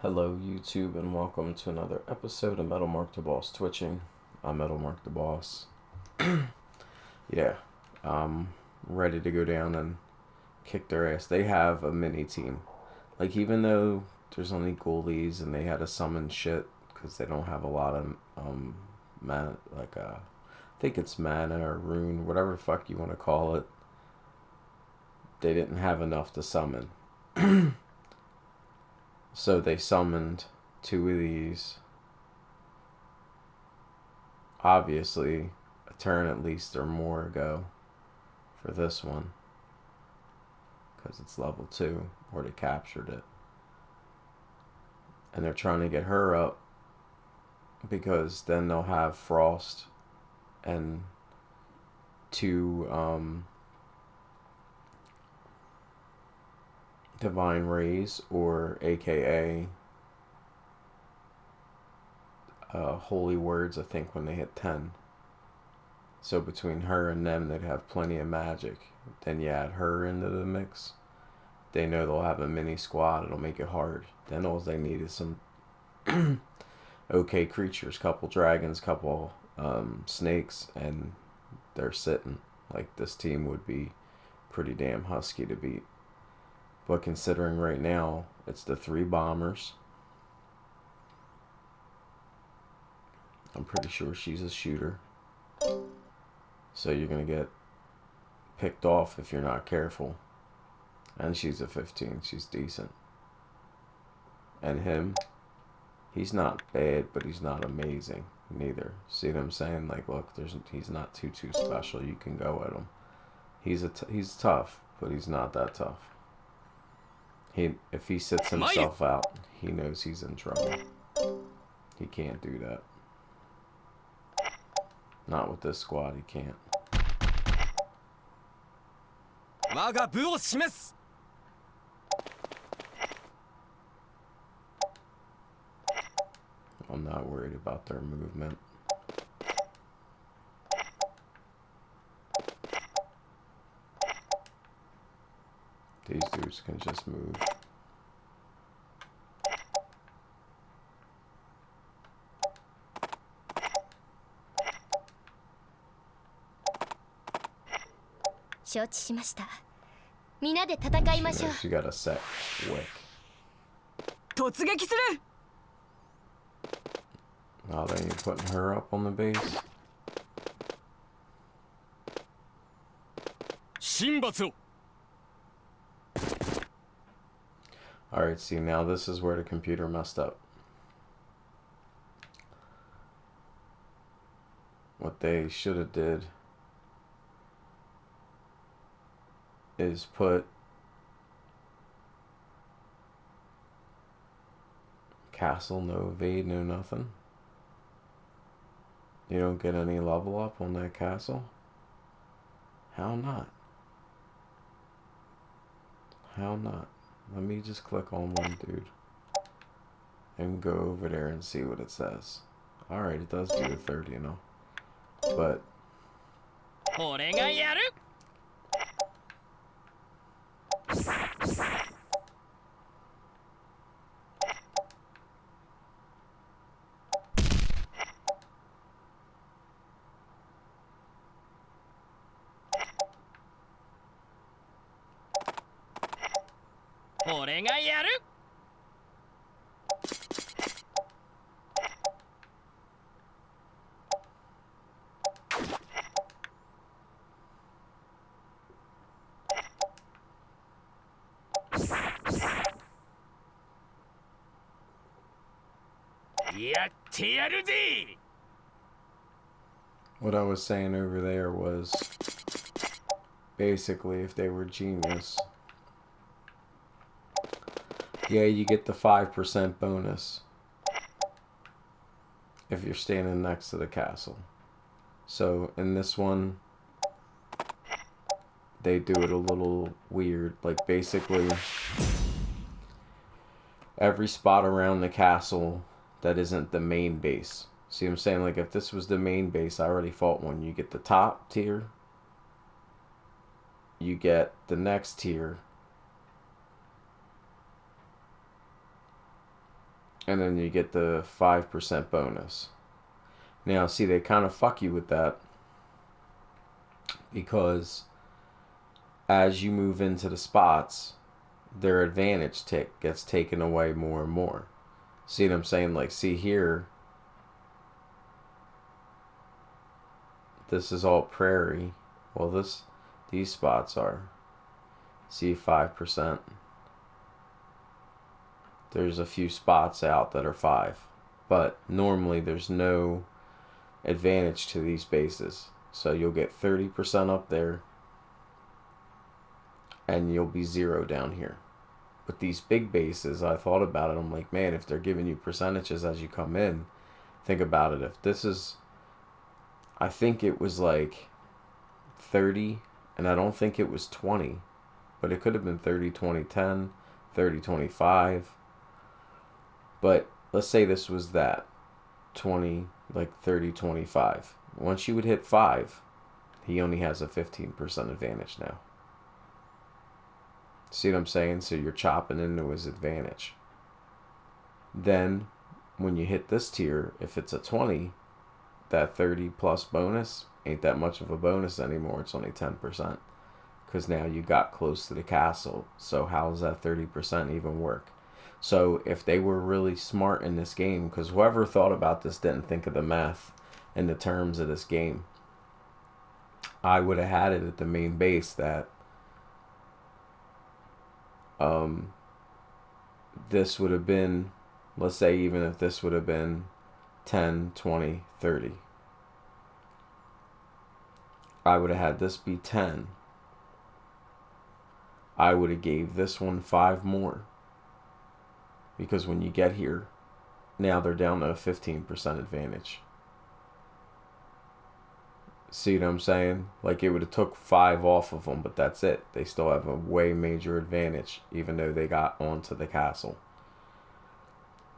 Hello YouTube and welcome to another episode of Metal Mark the Boss Twitching. I'm Metal Mark the Boss. Yeah, I'm ready to go down and kick their ass. They have a mini team. Like, even though there's only goalies and they had to summon shit because they don't have a lot of mana, I think it's mana or rune, whatever the fuck you want to call it. They didn't have enough to summon. So they summoned two of these. Obviously, a turn at least or more ago for this one. Because it's level 2, or they captured it. And they're trying to get her up because then they'll have Frost and two Divine Rays, or aka Holy Words, I think, when they hit 10. So between her and them, they'd have plenty of magic. Then you add her into the mix, they know they'll have a mini squad. It'll make it hard. Then all they need is some okay creatures, couple dragons, couple snakes, and they're sitting. Like, this team would be pretty damn husky to beat. But considering right now it's the 3 bombers, I'm pretty sure she's a shooter. So you're gonna get picked off if you're not careful. And she's a 15. She's decent. And him, he's not bad, but he's not amazing neither. See what I'm saying? Like, look, he's not too special. You can go at him. He's tough, but he's not that tough. If he sits himself out, he knows he's in trouble. He can't do that. Not with this squad, he can't. I'm not worried about their movement. These dudes can just move. So she got a set wick. Oh, then you're putting her up on the base. Alright, see, now this is where the computer messed up. What they should have did is put castle, no evade, no nothing. You don't get any level up on that castle? How not? How not? Let me just click on one dude and go over there and see what it says. Alright, it does do a 30, you know. But what I was saying over there was, basically, if they were genius, yeah, you get the 5% bonus if you're standing next to the castle. So in this one, they do it a little weird. Like, basically, every spot around the castle that isn't the main base. See what I'm saying? Like, if this was the main base, I already fought one. You get the top tier. You get the next tier. and then you get the 5% bonus. Now, see, they kind of fuck you with that because as you move into the spots, their advantage tick gets taken away more and more. See what I'm saying? Like, see here, this is all prairie. Well, these spots are. See, 5%. There's a few spots out that are 5. But normally there's no advantage to these bases. So you'll get 30% up there and you'll be 0 down here. But these big bases, I thought about it. I'm like, man, if they're giving you percentages as you come in, think about it. If this is, I think it was like 30, and I don't think it was 20, but it could have been 30, 20, 10, 30, 25. But let's say this was that 20, like 30, 25. Once you would hit 5, he only has a 15% advantage now. See what I'm saying? So you're chopping into his advantage. Then when you hit this tier, if it's a 20, that 30 plus bonus ain't that much of a bonus anymore. It's only 10%. Because now you got close to the castle. So how does that 30% even work? So if they were really smart in this game, because whoever thought about this didn't think of the math and the terms of this game, I would have had it at the main base that this would have been, let's say even if this would have been 10, 20, 30, I would have had this be 10. I would have gave this one 5 more. Because when you get here, now they're down to a 15% advantage. See what I'm saying? Like it would have took 5 off of them, but that's it. They still have a way major advantage, even though they got onto the castle.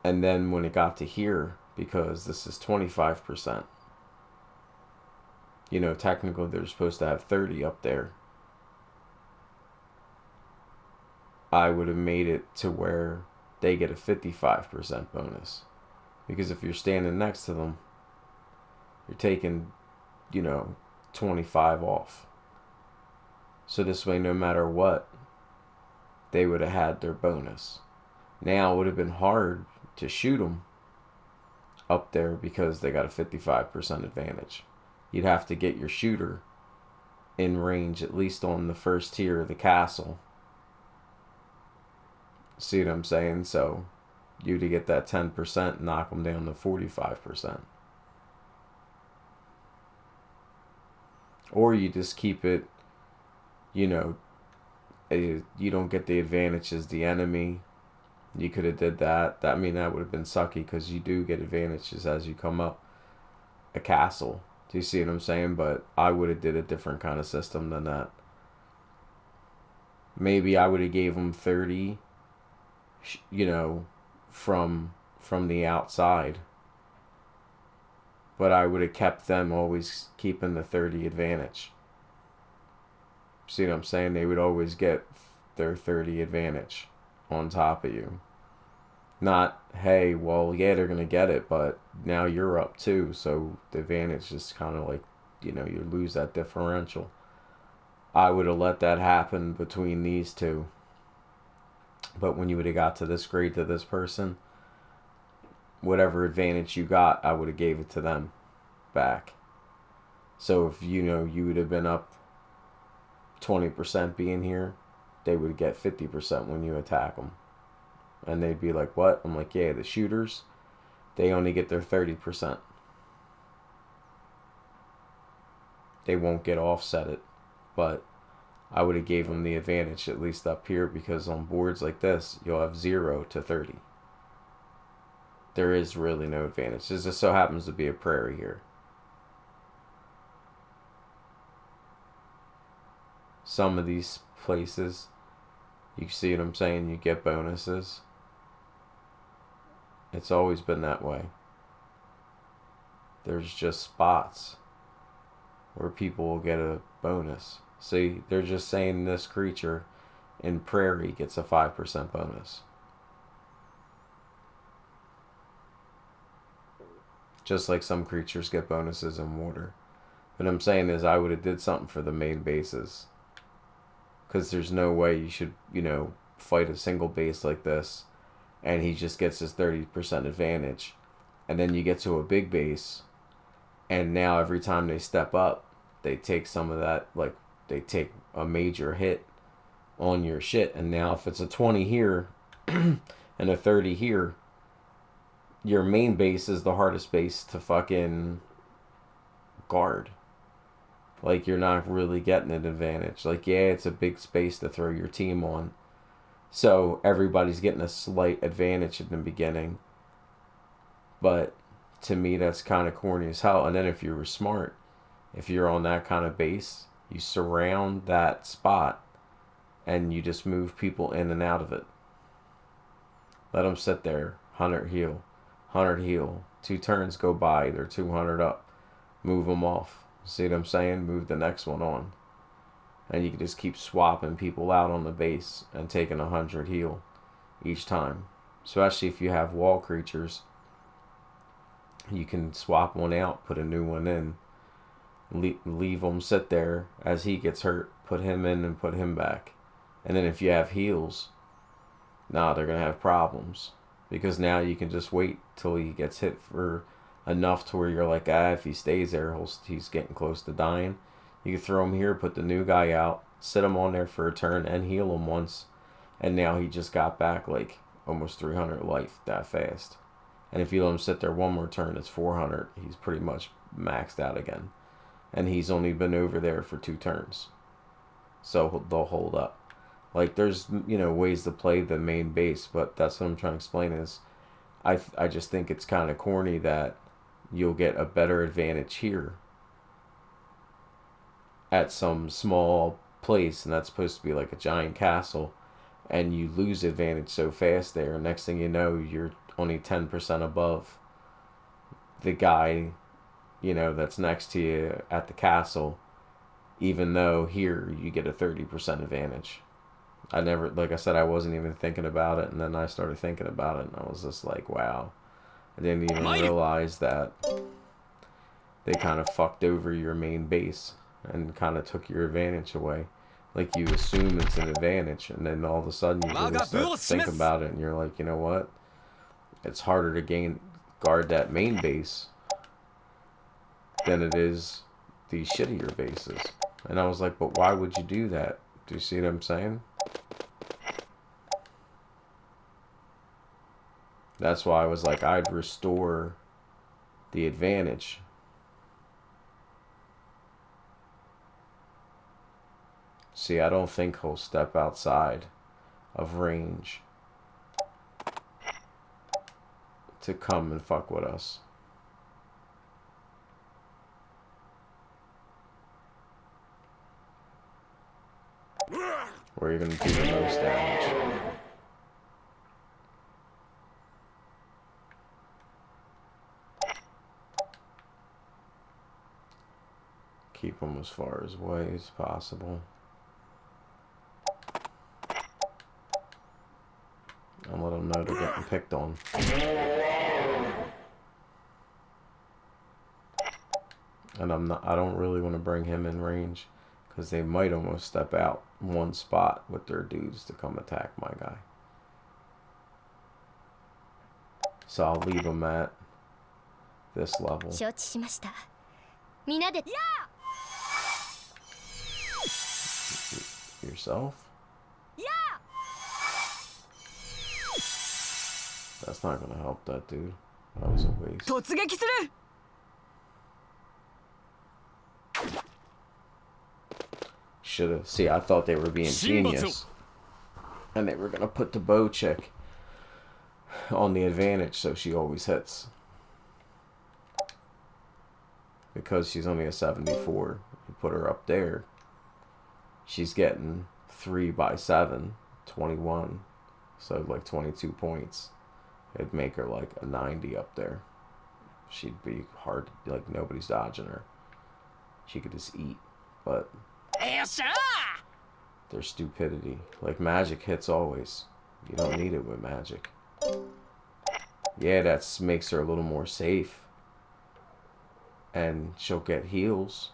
And then when it got to here, because this is 25%, you know, technically they're supposed to have 30 up there. I would have made it to where they get a 55% bonus. Because if you're standing next to them, you're taking, you know, 25 off. So this way, no matter what, they would have had their bonus. Now it would have been hard to shoot them up there because they got a 55% advantage. You'd have to get your shooter in range, at least on the first tier of the castle. See what I'm saying? So you to get that 10%, knock them down to 45%. Or you just keep it, you know, you don't get the advantage as the enemy. You could have did that. I mean, that would have been sucky because you do get advantages as you come up a castle. Do you see what I'm saying? But I would have did a different kind of system than that. Maybe I would have gave them 30, you know, from the outside. But I would have kept them always keeping the 30 advantage. See what I'm saying? They would always get their 30 advantage on top of you. Not, hey, well, yeah, they're going to get it, but now you're up too. So the advantage is kind of like, you know, you lose that differential. I would have let that happen between these two. But when you would have got to this grade to this person, whatever advantage you got, I would have gave it to them back. So if, you know, you would have been up 20% being here, they would get 50% when you attack them. And they'd be like, what? I'm like, yeah, the shooters, they only get their 30%. They won't get offset, but I would have gave them the advantage at least up here, because on boards like this, you'll have 0 to 30. There is really no advantage. It just so happens to be a prairie here. Some of these places, you see what I'm saying, you get bonuses. It's always been that way. There's just spots where people will get a bonus. See, they're just saying this creature in prairie gets a 5% bonus. Just like some creatures get bonuses in water. What I'm saying is I would have did something for the main bases. Because there's no way you should, you know, fight a single base like this and he just gets his 30% advantage. And then you get to a big base and now every time they step up, they take some of that, like, they take a major hit on your shit. And now if it's a 20 here and a 30 here, your main base is the hardest base to fucking guard. Like, you're not really getting an advantage. Like, yeah, it's a big space to throw your team on. So, everybody's getting a slight advantage in the beginning. But, to me, that's kind of corny as hell. And then if you were smart, if you're on that kind of base, you surround that spot and you just move people in and out of it. Let them sit there. 100 heal. 100 heal. 2 turns go by. They're 200 up. Move them off. See what I'm saying? Move the next one on. And you can just keep swapping people out on the base and taking 100 heal each time. Especially if you have wall creatures. You can swap one out, put a new one in. Leave him sit there as he gets hurt. Put him in and put him back. And then if you have heals, they're going to have problems. Because now you can just wait till he gets hit for enough to where you're like, if he stays there, he's getting close to dying. You can throw him here, put the new guy out, sit him on there for a turn, and heal him once. And now he just got back like almost 300 life that fast. And if you let him sit there one more turn, it's 400. He's pretty much maxed out again. And he's only been over there for 2 turns. So they'll hold up. Like, there's, ways to play the main base, but that's what I'm trying to explain is I just think it's kind of corny that you'll get a better advantage here at some small place, and that's supposed to be like a giant castle, and you lose advantage so fast there. Next thing you know, you're only 10% above the guy, that's next to you at the castle, even though here you get a 30% advantage. Like I said, I wasn't even thinking about it, and then I started thinking about it, and I was just like, wow. I didn't even realize that they kind of fucked over your main base and kind of took your advantage away. Like, you assume it's an advantage, and then all of a sudden you really start to think about it, and you're like, you know what? It's harder to guard that main base than it is these shittier bases. And I was like, but why would you do that? Do you see what I'm saying? That's why I was like, I'd restore the advantage. See, I don't think he'll step outside of range to come and fuck with us. Where you're going to do the most damage. Keep them as far away as possible. And let them know they're getting picked on. And I don't really want to bring him in range, because they might almost step out one spot with their dudes to come attack my guy. So I'll leave him at this level. Yourself? That's not gonna help that dude. That was a waste. Should've. See, I thought they were being genius. And they were gonna put the bow chick on the advantage so she always hits. Because she's only a 74. You put her up there, she's getting 3 by 7, 21. So like 22 points. It'd make her like a 90 up there. She'd be hard, like nobody's dodging her. She could just eat, but their stupidity. Like, magic hits always. You don't need it with magic. Yeah, that makes her a little more safe. And she'll get heals.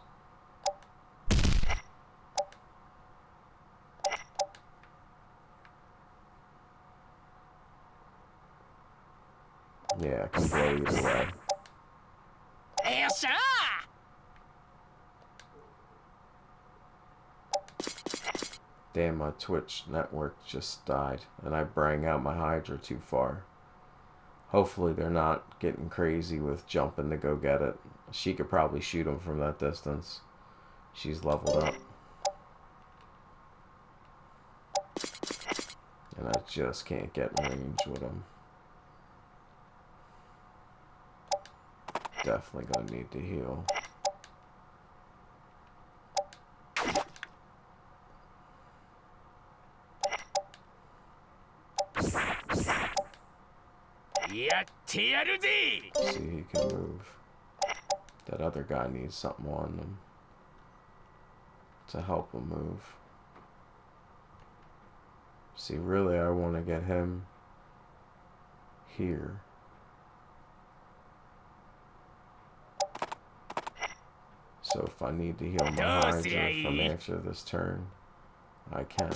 Yeah, I can blow either way. Damn, my Twitch network just died, and I bring out my Hydra too far. Hopefully they're not getting crazy with jumping to go get it. She could probably shoot him from that distance. She's leveled up. And I just can't get in range with him. Definitely gonna need to heal. See, he can move. That other guy needs something on him to help him move. See, really, I want to get him here. So if I need to heal my Hydra from after this turn, I can.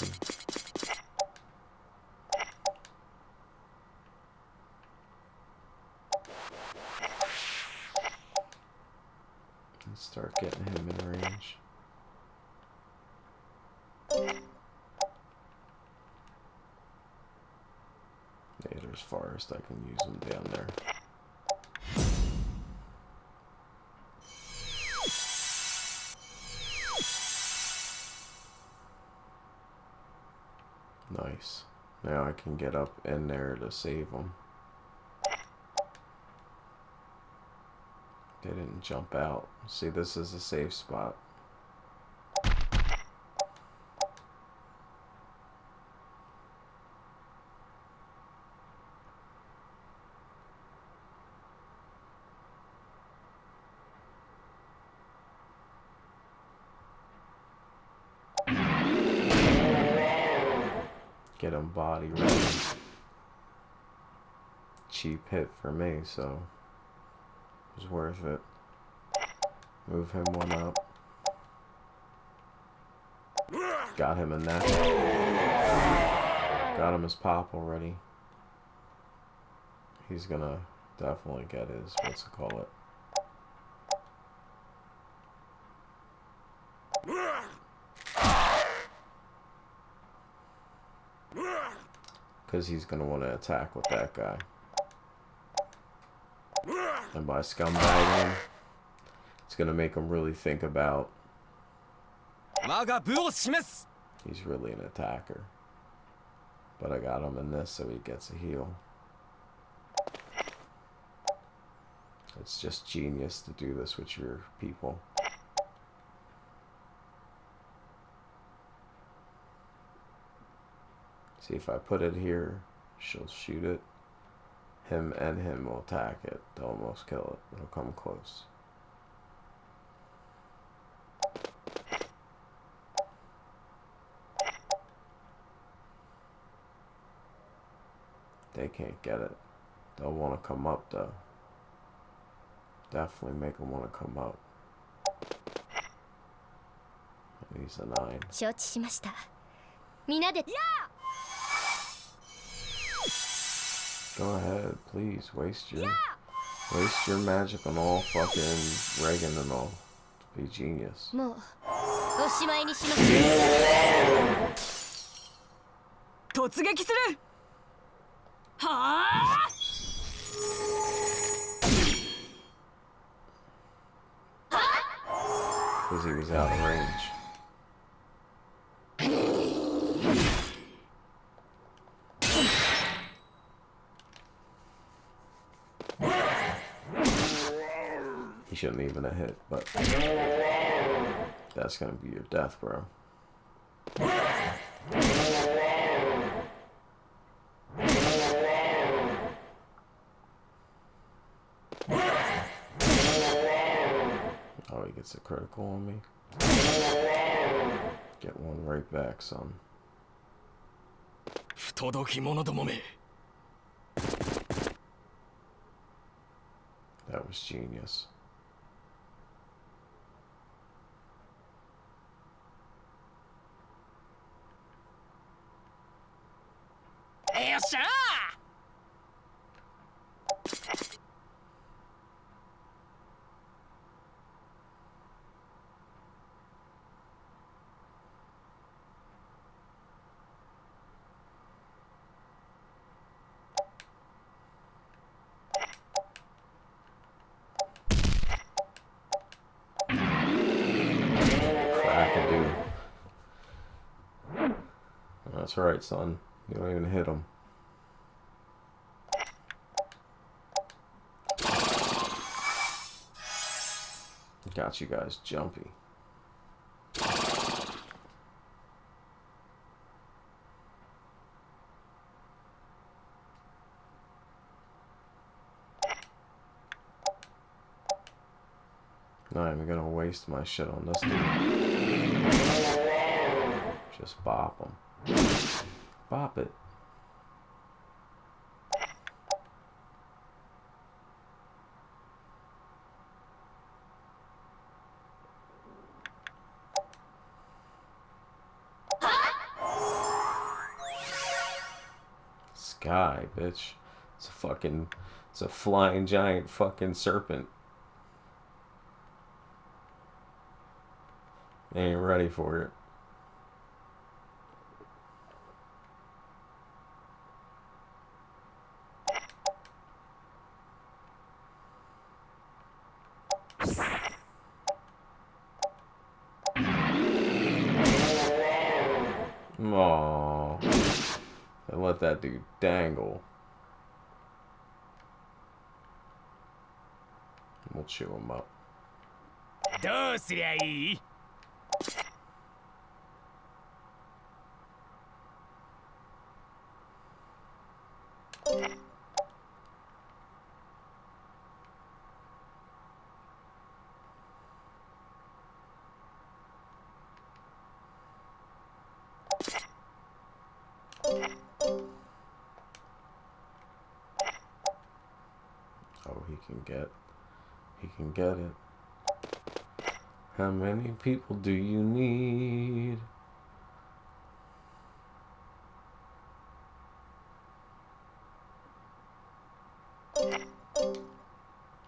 And start getting him in range. Yeah, there's Forest. I can use him down there. Nice. Now I can get up in there to save him. They didn't jump out. See, this is a safe spot. Get him body ready. Cheap hit for me, so it was worth it. Move him one up. Got him in that. Got him his pop already. He's gonna definitely get his, what's it call it? Because he's going to want to attack with that guy. And by scumbagging him, it's going to make him really think about he's really an attacker. But I got him in this so he gets a heal. It's just genius to do this with your people. See, if I put it here, she'll shoot it. Him and him will attack it. They'll almost kill it. They'll come close. They can't get it. They'll want to come up though. Definitely make them want to come up. And he's a 9. Go ahead, please. Waste your magic on all fucking Reagan and all. Be genius. Because he was out of range. He shouldn't even have hit, but that's gonna be your death, bro. Oh, he gets a critical on me. Get one right back, son. That was genius. Crackadoo. That's right, son. You don't even hit him. Got you guys jumpy. Not even gonna waste my shit on this dude. Just bop him. Bop it. Sky, bitch. It's a flying giant fucking serpent. Ain't ready for it. Aww. And let that dude dangle. We'll chew him up. Oh, he can get it. How many people do you need?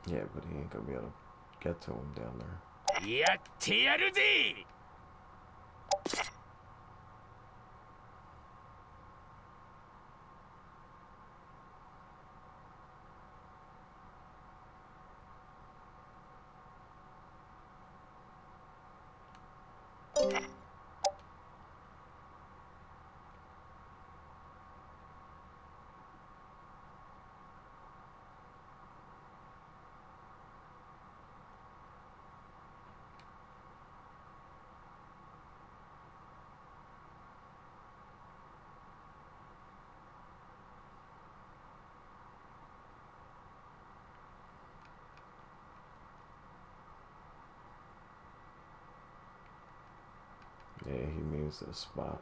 Yeah, but he ain't gonna be able to get to him down there. Yeah, he needs this spot.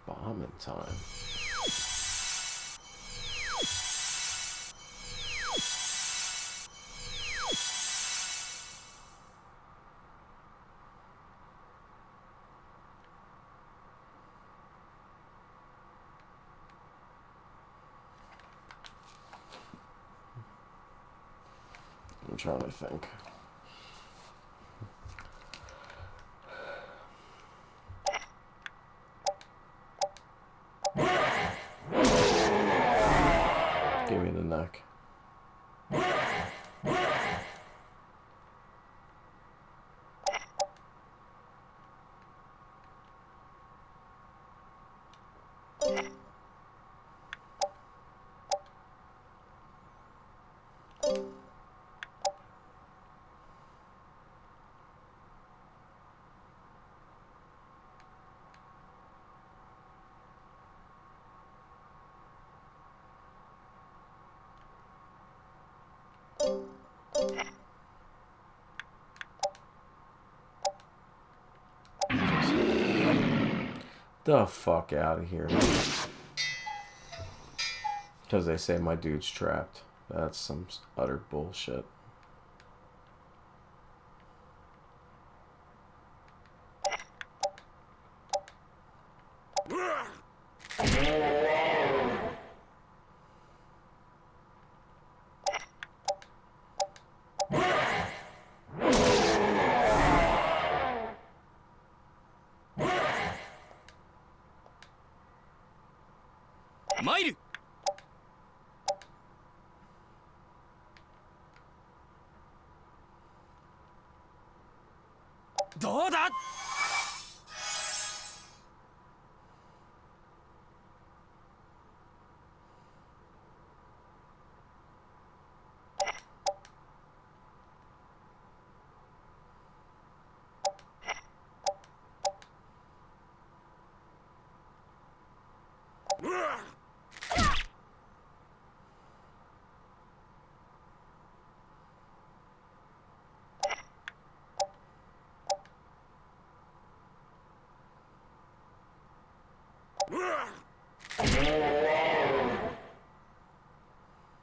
Bombing time. I'm trying to think. The fuck out of here. Because they say my dude's trapped. That's some utter bullshit. Mairu! どうだ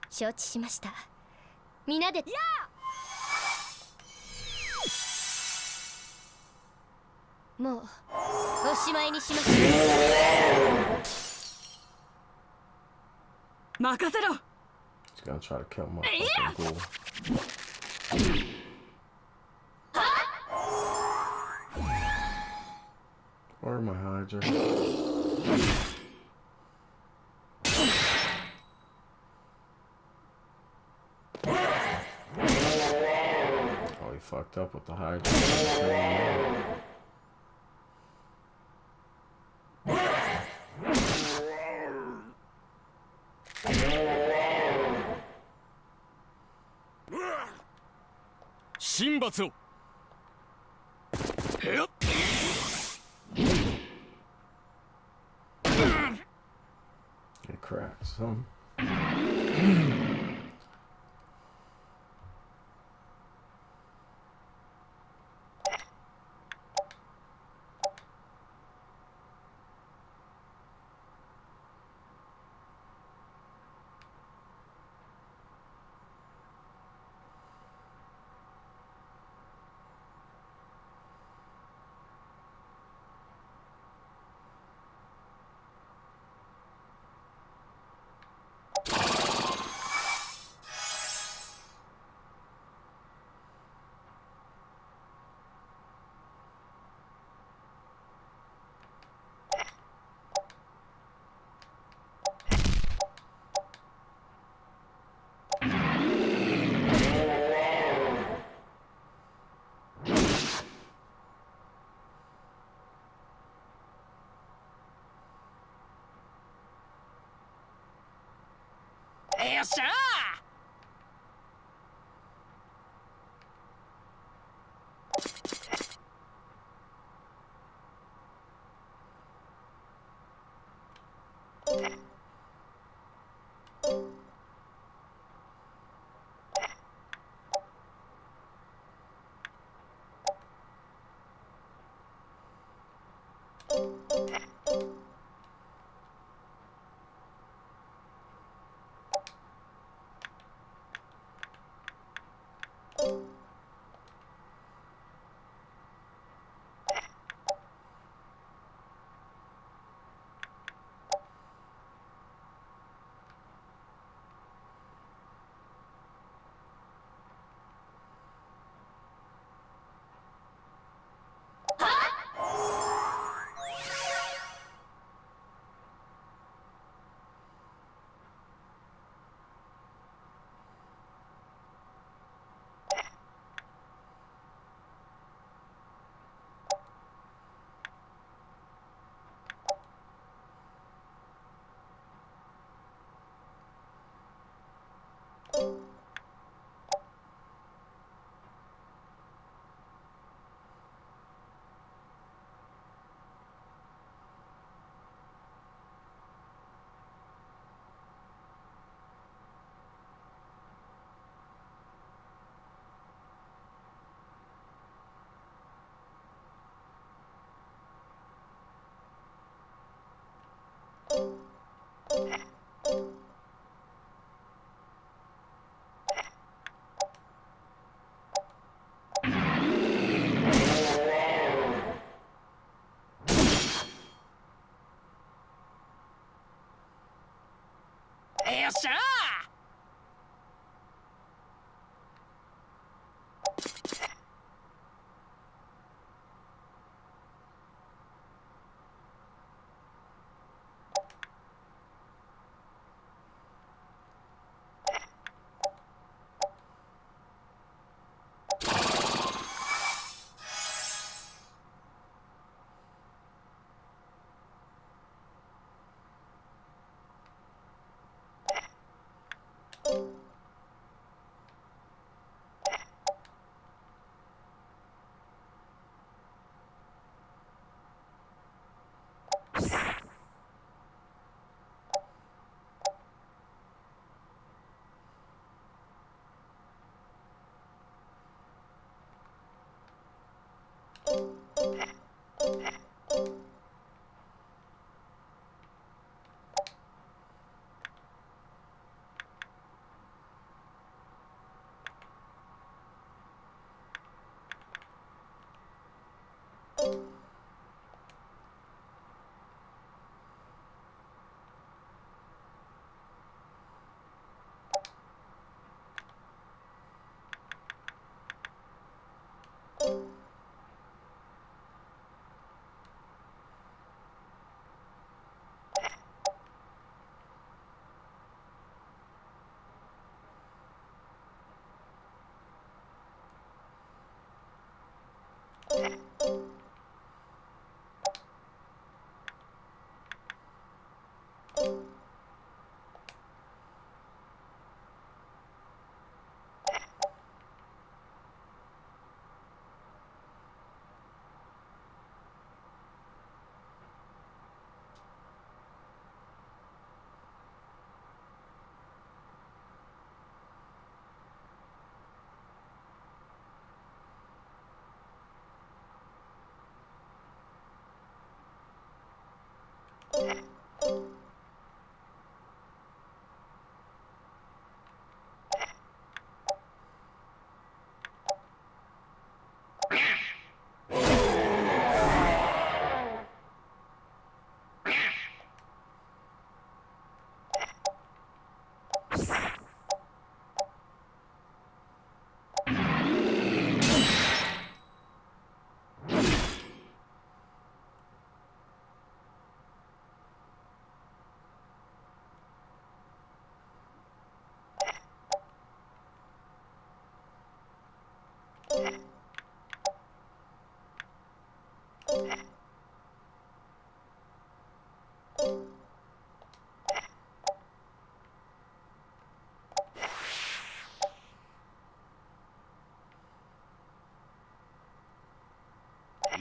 承知しました。皆でもうおしまいにしましょう。任せろ。 He's gonna try to kill my fucking ghoul. Or my Hydra. Oh, he fucked up with the Hydra. Shinbatsu! It cracks some. よっしゃ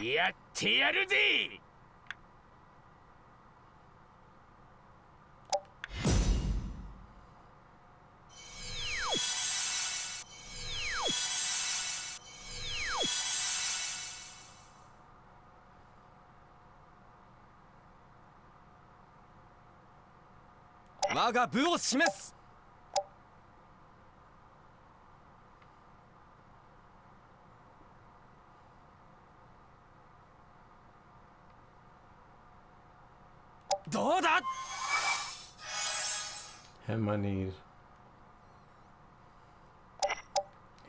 やってやるぜ。我が部を示す。どうだ。 Him I need.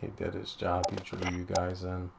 He did his job. He drew you guys in.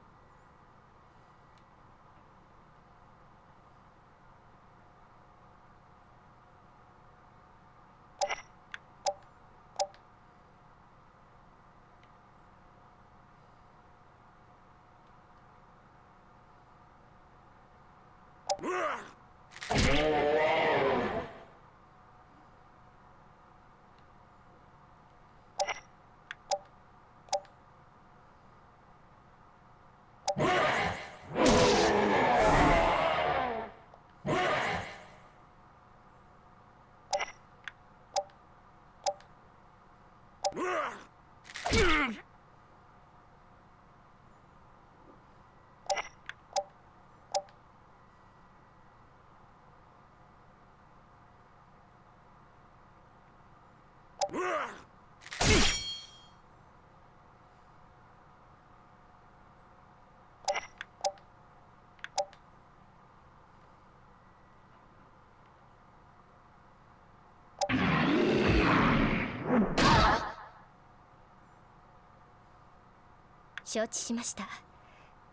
承知しました。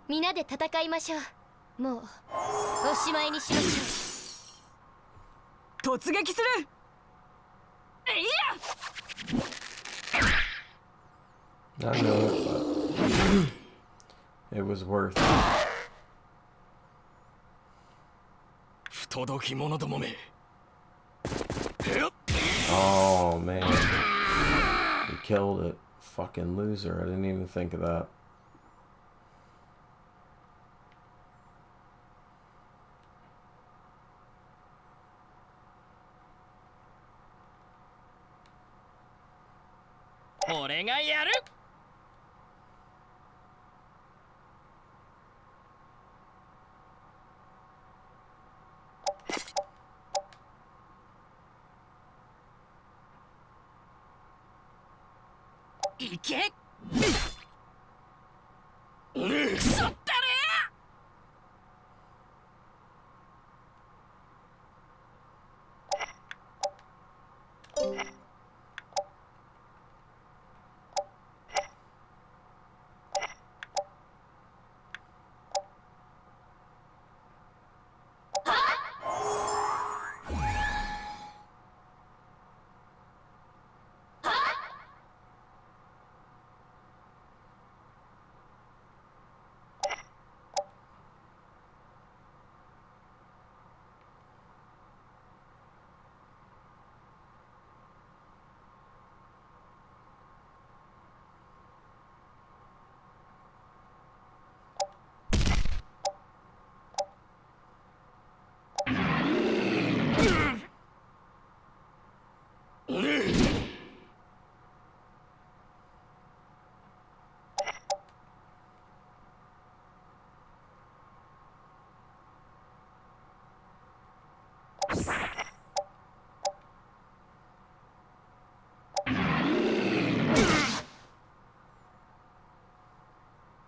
皆で戦いましょう。もうおしまいにしましょう。突撃する。いや I know it, but it was worth it. 不届き者どもめ。 Oh man, he killed it. Fucking loser. I didn't even think of that. 俺がやる。いけ。そったれ。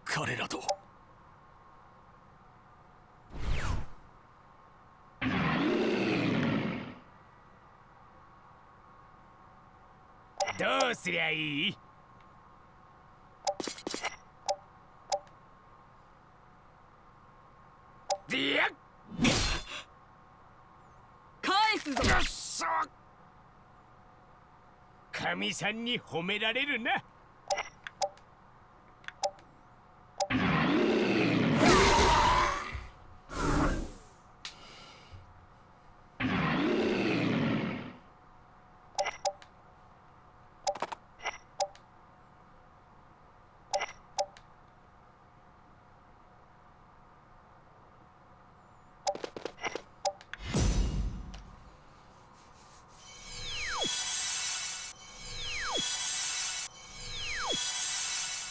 彼らと。どうすりゃいい。いや。返すぞ。よっしゃ。神さんに褒められるな。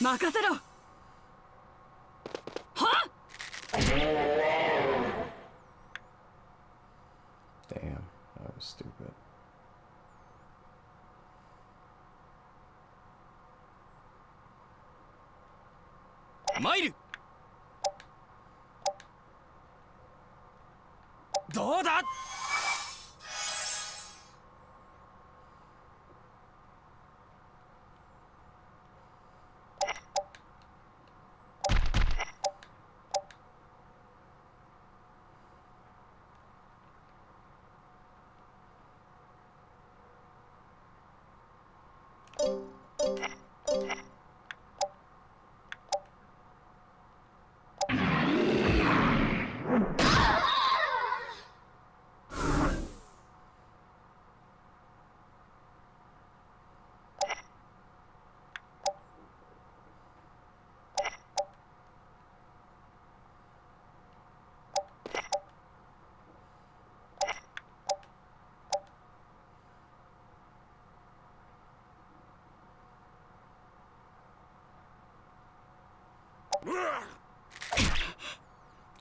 任せろ。はっ。 Damn, that was stupid. 参る。どうだ。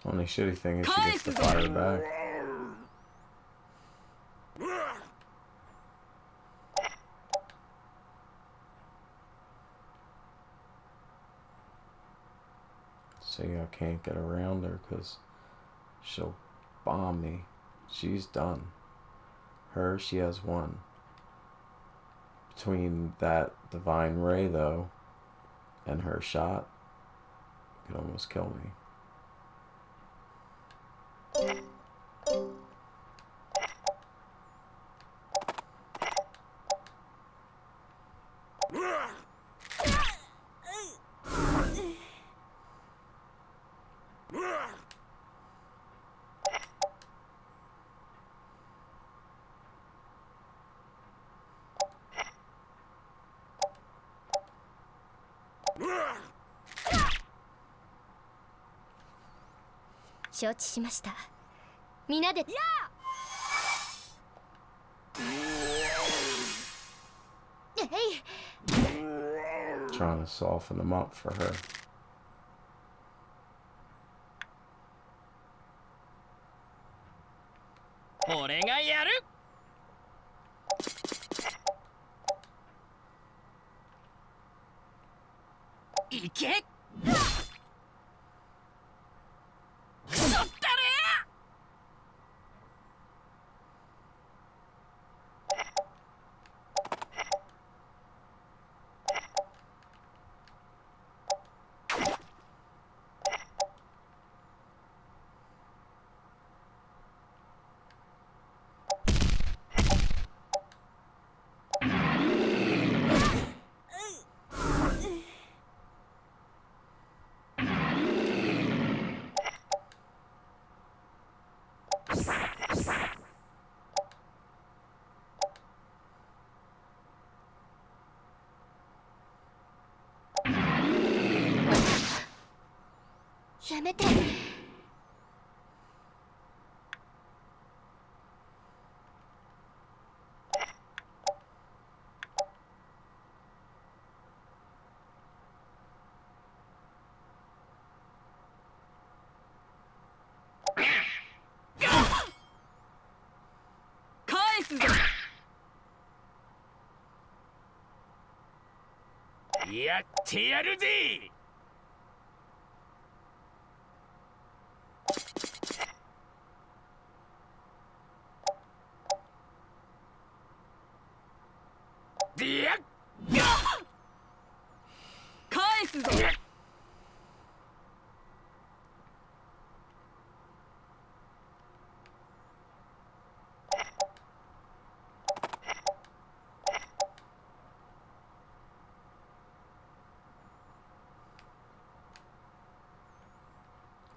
Only shitty thing is she gets to fire back. See, I can't get around her because she'll bomb me. She's done. Her, she has one. Between that Divine Ray, though, and her shot, Could almost kill me.承知しました。皆で。Trying to soften them up for her. 俺がやる。いけ。やめて。返すぞ。やってやるぜ。返すぞ。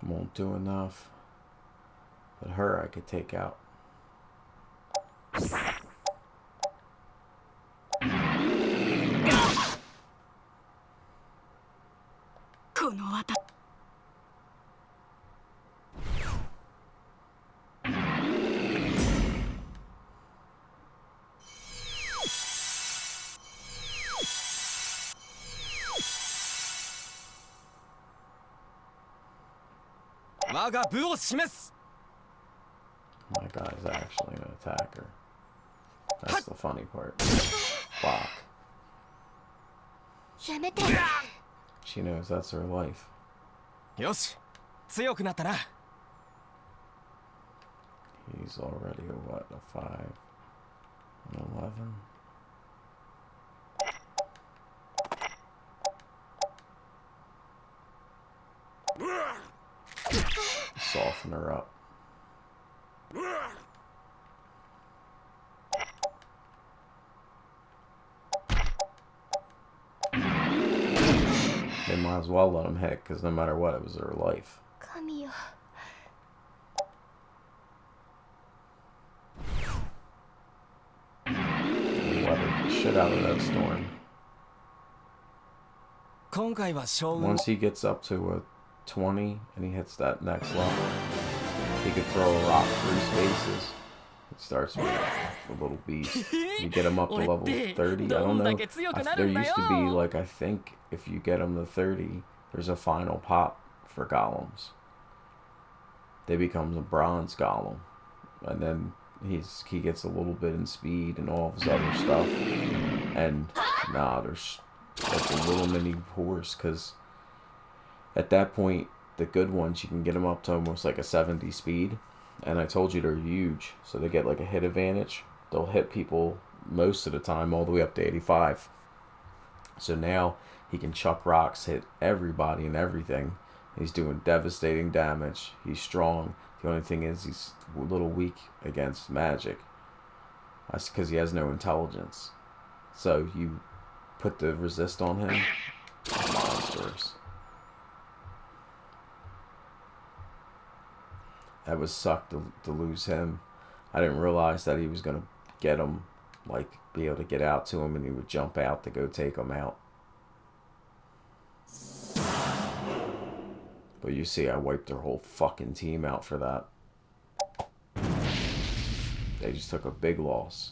Won't do enough. But her I could take out. このわた。我が部を示す。 My guy's actually an attacker. That's the funny part. Block. やめて。 She knows that's her life. よし、強くなったな。 He's already a what? A 5? An 11? Soften her up. They might as well let him hit, because no matter what, it was her life. 神よ。 They weathered the shit out of that storm. 今回は将軍。 Once he gets up to a 20 and he hits that next level, he could throw a rock through spaces. It starts with a little beast. You get him up to level 30. I don't know. There used to be, like, I think if you get him to 30, there's a final pop for golems. They become a bronze golem. And then he gets a little bit in speed and all of his other stuff. And nah, there's like a little mini horse, because at that point, the good ones, you can get them up to almost like a 70 speed. And I told you they're huge, so they get like a hit advantage. They'll hit people most of the time all the way up to 85. So now he can chuck rocks, hit everybody and everything, He's doing devastating damage. He's strong. The only thing is he's a little weak against magic. That's because he has no intelligence. So you put the resist on him. Monsters. That would suck to lose him. I didn't realize that he was going to get him, like, be able to get out to him, and he would jump out to go take him out. But you see, I wiped their whole fucking team out for that. They just took a big loss.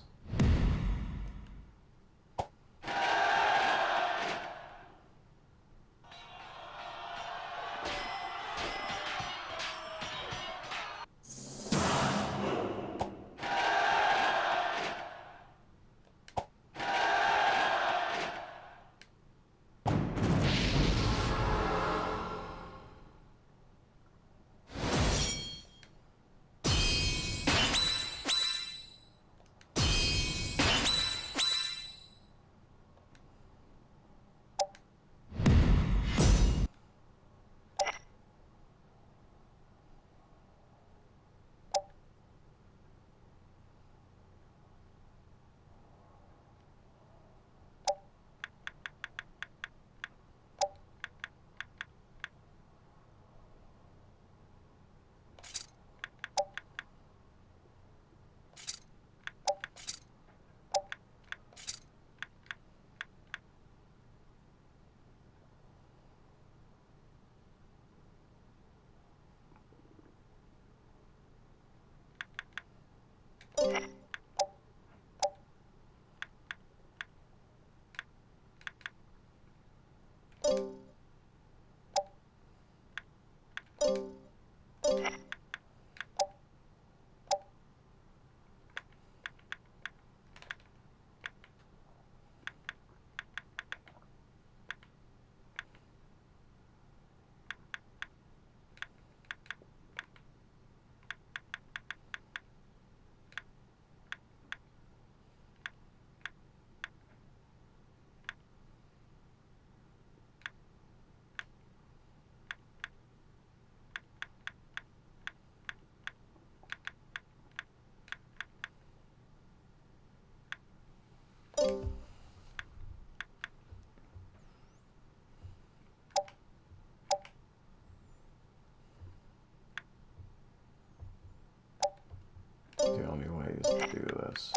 The only way is to do this.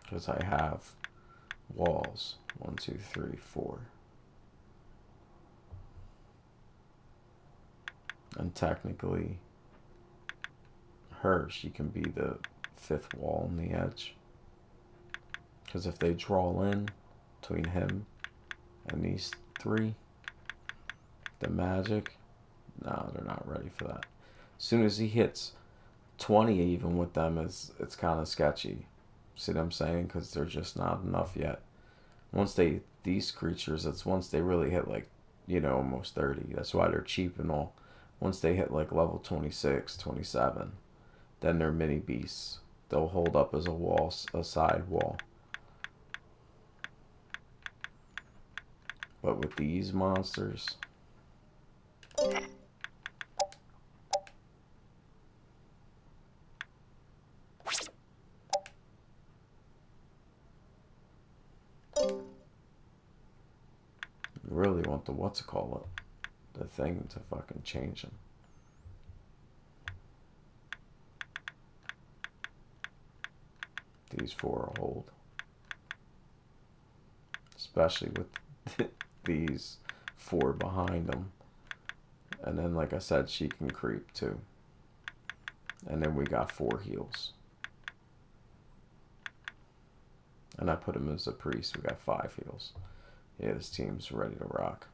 Because I have walls. 1, 2, 3, 4. And technically, she can be the 5th wall on the edge. Because if they draw in between him and these 3, the magic, no, they're not ready for that. As soon as he hits 20 even with them, it's kind of sketchy. See what I'm saying? Because they're just not enough yet. Once these creatures, it's once they really hit like, almost 30. That's why they're cheap and all. Once they hit like level 26, 27, then they're mini beasts. They'll hold up as a wall, a side wall. But with these monsters, you really want the the thing to fucking change them. These 4 are hold. Especially with these 4 behind them. And then, like I said, she can creep too. And then we got 4 heals. And I put him as a priest. We got 5 heals. Yeah, this team's ready to rock.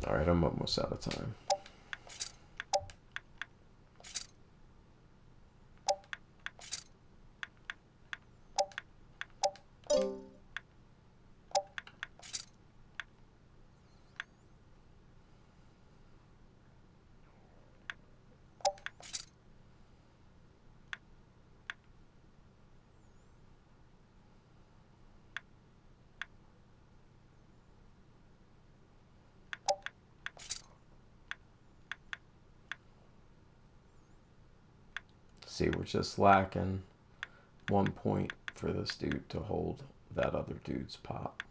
Alright, I'm almost out of time. See, we're just lacking 1 point for this dude to hold that other dude's pot.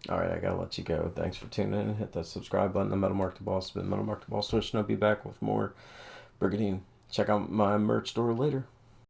Alright, I gotta let you go. Thanks for tuning in. Hit that subscribe button. The Metal Mark the Boss. Been Metal Mark the Boss. Switching. I'll be back with more Brigandine. Check out my merch store later.